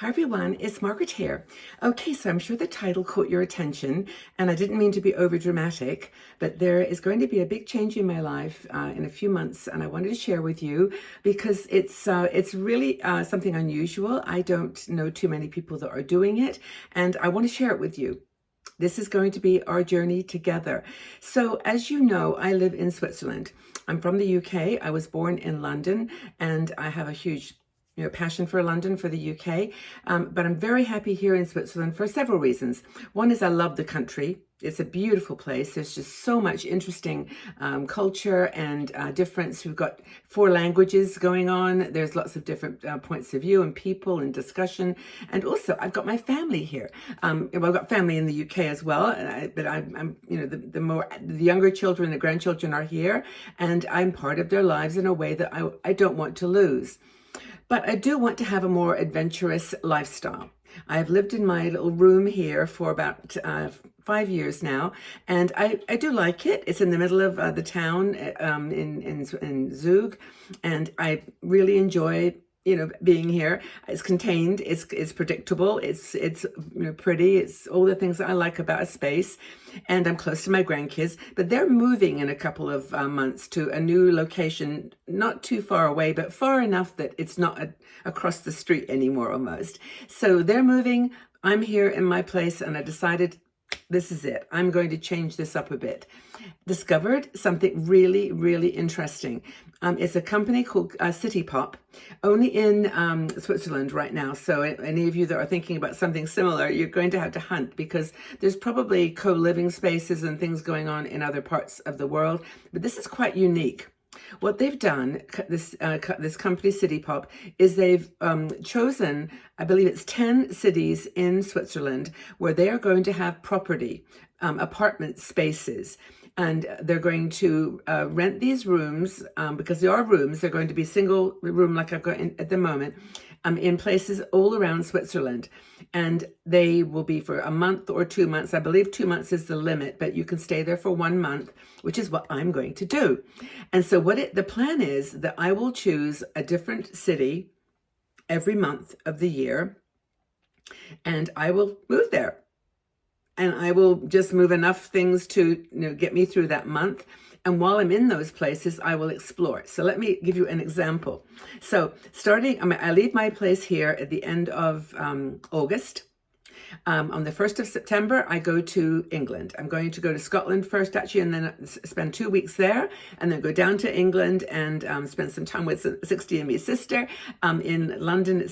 Hi everyone, it's Margaret here. Okay, so I'm sure the title caught your attention, and I didn't mean to be over dramatic, but there is going to be a big change in my life in a few months, and I wanted to share with you because it's really something unusual. I don't know too many people that are doing it, and I want to share it with you. This is going to be our journey together. So as you know, I live in Switzerland. I'm from the UK. I was born in London, and I have a huge passion for London, for the UK. But I'm very happy here in Switzerland for several reasons. One is I love the country. It's a beautiful place. There's just so much interesting culture and difference. We've got 4 languages going on. There's lots of different points of view and people and discussion. And also, I've got my family here. Well, I've got family in the UK as well. But I'm the younger children, the grandchildren are here, and I'm part of their lives in a way that I don't want to lose. But I do want to have a more adventurous lifestyle. I've lived in my little room here for about 5 years now, and I do like it. It's in the middle of the town in Zug, and I really enjoy being here. It's contained, it's predictable, it's pretty, it's all the things that I like about a space, and I'm close to my grandkids, but they're moving in a couple of months to a new location, not too far away, but far enough that it's not across the street anymore almost. So they're moving, I'm here in my place, and I decided this is it. I'm going to change this up a bit. Discovered something really, really interesting. It's a company called City Pop, only in Switzerland right now. So any of you that are thinking about something similar, you're going to have to hunt, because there's probably co-living spaces and things going on in other parts of the world. But this is quite unique. What they've done, this company City Pop, is they've chosen, I believe it's 10 cities in Switzerland where they are going to have property, apartment spaces. And they're going to rent these rooms, because they are rooms. They're going to be single room like I've got at the moment, in places all around Switzerland. And they will be for a month or 2 months. I believe 2 months is the limit, but you can stay there for 1 month, which is what I'm going to do. And so the plan is that I will choose a different city every month of the year, and I will move there. And I will just move enough things to get me through that month. And while I'm in those places, I will explore. So let me give you an example. So I leave my place here at the end of August. On the 1st of September, I go to England. I'm going to go to Scotland first, actually, and then spend 2 weeks there, and then go down to England and spend some time with 60andMe sister in London,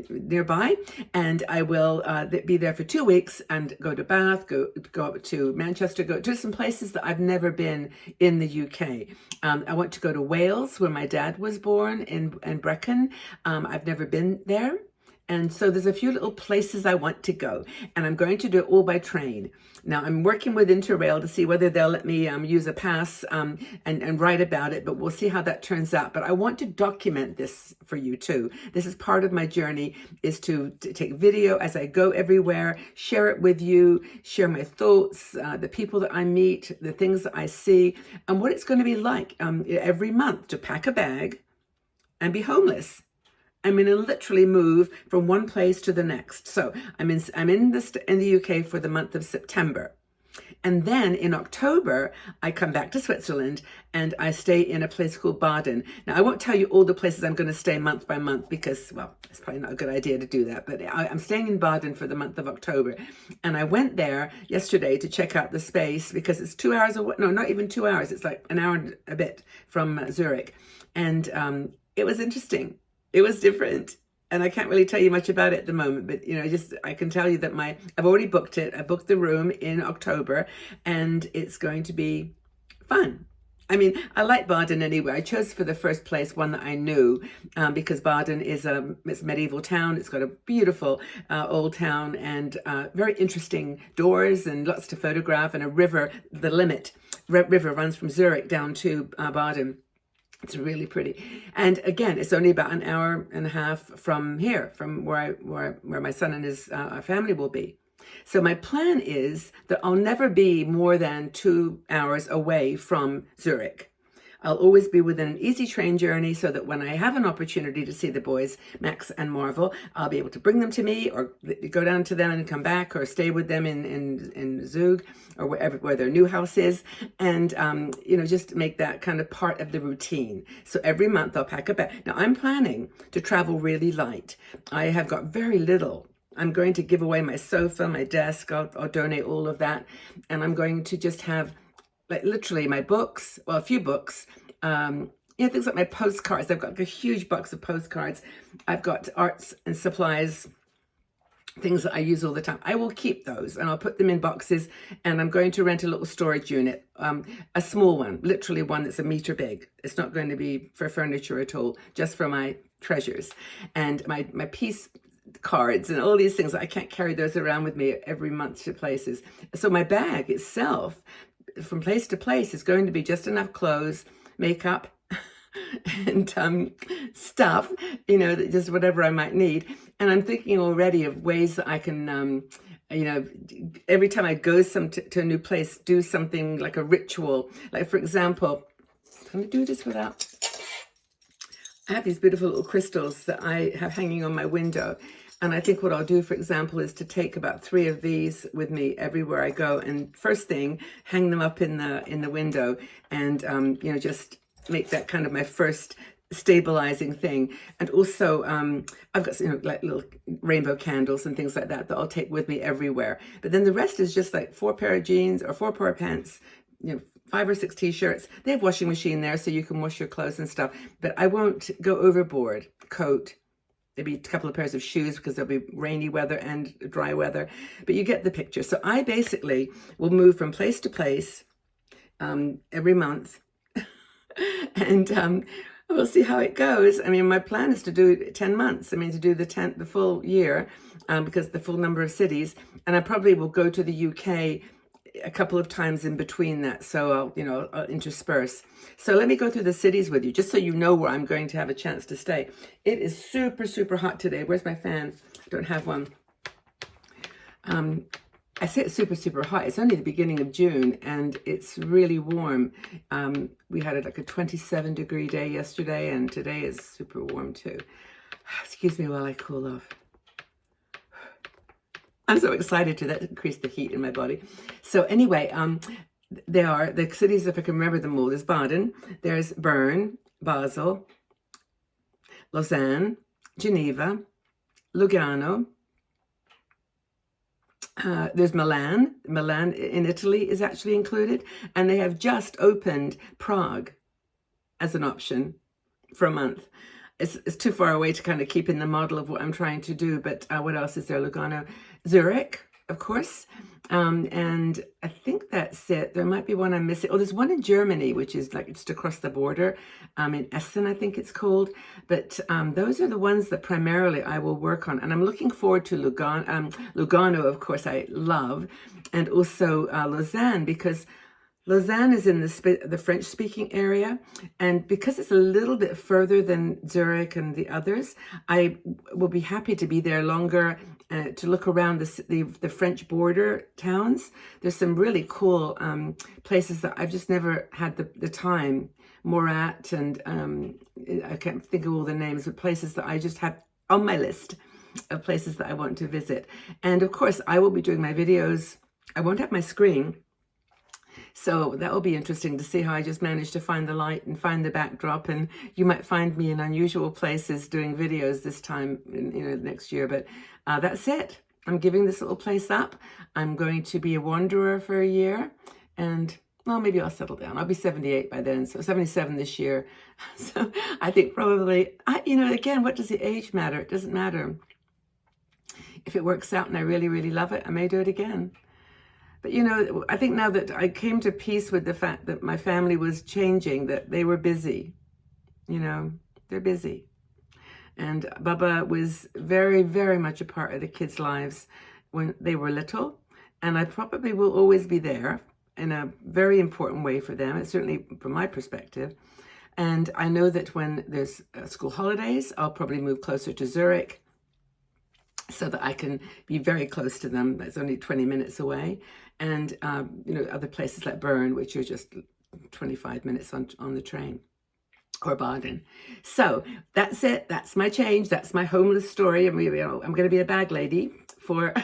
nearby. And I will be there for 2 weeks and go to Bath, go up to Manchester, go to some places that I've never been in the UK. I want to go to Wales, where my dad was born, in Brecon. I've never been there. And so there's a few little places I want to go, and I'm going to do it all by train. Now, I'm working with Interrail to see whether they'll let me use a pass and write about it, but we'll see how that turns out. But I want to document this for you too. This is part of my journey, is to take video as I go everywhere, share it with you, share my thoughts, the people that I meet, the things that I see, and what it's going to be like every month to pack a bag and be homeless. I'm going to literally move from one place to the next. So I'm in the UK for the month of September. And then in October, I come back to Switzerland and I stay in a place called Baden. Now, I won't tell you all the places I'm going to stay month by month because, well, it's probably not a good idea to do that. But I'm staying in Baden for the month of October. And I went there yesterday to check out the space because it's 2 hours away. No, not even 2 hours. It's like an hour and a bit from Zurich. And it was interesting. It was different, and I can't really tell you much about it at the moment, but I can tell you that I've already booked it. I booked the room in October, and it's going to be fun. I mean, I like Baden anyway. I chose for the first place one that I knew because Baden is it's a medieval town. It's got a beautiful old town and very interesting doors and lots to photograph, and a river. The river runs from Zurich down to Baden. It's really pretty. And again, it's only about an hour and a half from here, from where my son and his family will be. So my plan is that I'll never be more than 2 hours away from Zurich. I'll always be within an easy train journey so that when I have an opportunity to see the boys, Max and Marvel, I'll be able to bring them to me or go down to them and come back or stay with them in Zug or where their new house is. And, just make that kind of part of the routine. So every month I'll pack a bag. Now I'm planning to travel really light. I have got very little. I'm going to give away my sofa, my desk. I'll donate all of that. And I'm going to just have like literally my books, well, a few books, things like my postcards. I've got like a huge box of postcards. I've got arts and supplies, things that I use all the time. I will keep those and I'll put them in boxes, and I'm going to rent a little storage unit, a small one, literally one that's a meter big. It's not going to be for furniture at all, just for my treasures and my piece cards and all these things. I can't carry those around with me every month to places. So my bag itself, from place to place, is going to be just enough clothes, makeup, and stuff, just whatever I might need. And I'm thinking already of ways that I can, every time I go to a new place, do something like a ritual. Like, for example, can I do this without? I have these beautiful little crystals that I have hanging on my window. And I think what I'll do, for example, is to take about 3 of these with me everywhere I go. And first thing, hang them up in the window and, just make that kind of my first stabilizing thing. And also, I've got, like little rainbow candles and things like that I'll take with me everywhere. But then the rest is just like 4 pair of jeans or 4 pair of pants, 5 or 6 t-shirts. They have washing machine there so you can wash your clothes and stuff. But I won't go overboard. Coat. Maybe a couple of pairs of shoes because there'll be rainy weather and dry weather, but you get the picture. So I basically will move from place to place every month, and we'll see how it goes. I mean, my plan is to do 10 months. I mean, to do the full year, because the full number of cities, and I probably will go to the UK a couple of times in between that. So I'll intersperse. So let me go through the cities with you, just so you know where I'm going to have a chance to stay. It is super, super hot today. Where's my fan? I don't have one. I say it's super, super hot. It's only the beginning of June and it's really warm. We had like a 27-degree day yesterday, and today is super warm too. Excuse me while I cool off. I'm so excited to increase the heat in my body. So anyway, there are the cities, if I can remember them all. There's Baden, there's Bern, Basel, Lausanne, Geneva, Lugano. There's Milan. Milan in Italy is actually included. And they have just opened Prague as an option for a month. It's too far away to kind of keep in the model of what I'm trying to do. But what else is there? Lugano, Zurich, of course. And I think that's it. There might be one I'm missing. Oh, there's one in Germany, which is like just across the border, in Essen, I think it's called. But those are the ones that primarily I will work on. And I'm looking forward to Lugano, of course, I love. And also Lausanne, because Lausanne is in the French-speaking area, and because it's a little bit further than Zurich and the others, I will be happy to be there longer to look around the French border towns. There's some really cool places that I've just never had the time. Morat and I can't think of all the names, but places that I just have on my list of places that I want to visit. And of course, I will be doing my videos. I won't have my screen. So that will be interesting to see how I just managed to find the light and find the backdrop. And you might find me in unusual places doing videos this time, next year. But that's it. I'm giving this little place up. I'm going to be a wanderer for a year. And, well, maybe I'll settle down. I'll be 78 by then. So 77 this year. So I think probably, again, what does the age matter? It doesn't matter. If it works out and I really, really love it, I may do it again. But, I think now that I came to peace with the fact that my family was changing, that they were busy, they're busy. And Baba was very, very much a part of the kids' lives when they were little. And I probably will always be there in a very important way for them, certainly from my perspective. And I know that when there's school holidays, I'll probably move closer to Zurich, so that I can be very close to them. It's only 20 minutes away. And, other places like Bern, which are just 25 minutes on the train, or Baden. So that's it. That's my change. That's my homeless story. I'm going to be a bag lady for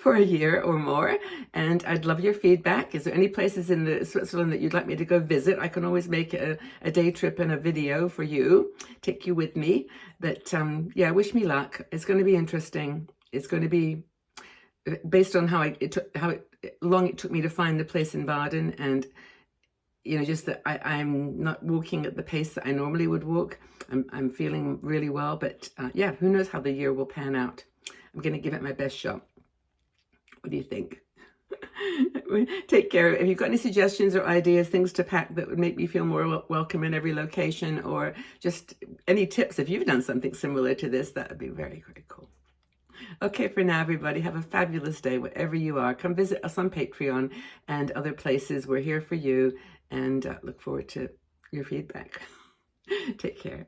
for a year or more, and I'd love your feedback. Is there any places in the Switzerland that you'd like me to go visit? I can always make a day trip and a video for you, take you with me. But yeah, wish me luck. It's going to be interesting. It's going to be based on how long it took me to find the place in Baden, and just that I'm not walking at the pace that I normally would walk. I'm feeling really well, but yeah, who knows how the year will pan out. I'm going to give it my best shot. What do you think? Take care. If you've got any suggestions or ideas, things to pack that would make me feel more welcome in every location, or just any tips if you've done something similar to this, that would be very, very cool. Okay, for now, everybody, have a fabulous day wherever you are. Come visit us on Patreon and other places. We're here for you, and look forward to your feedback. Take care.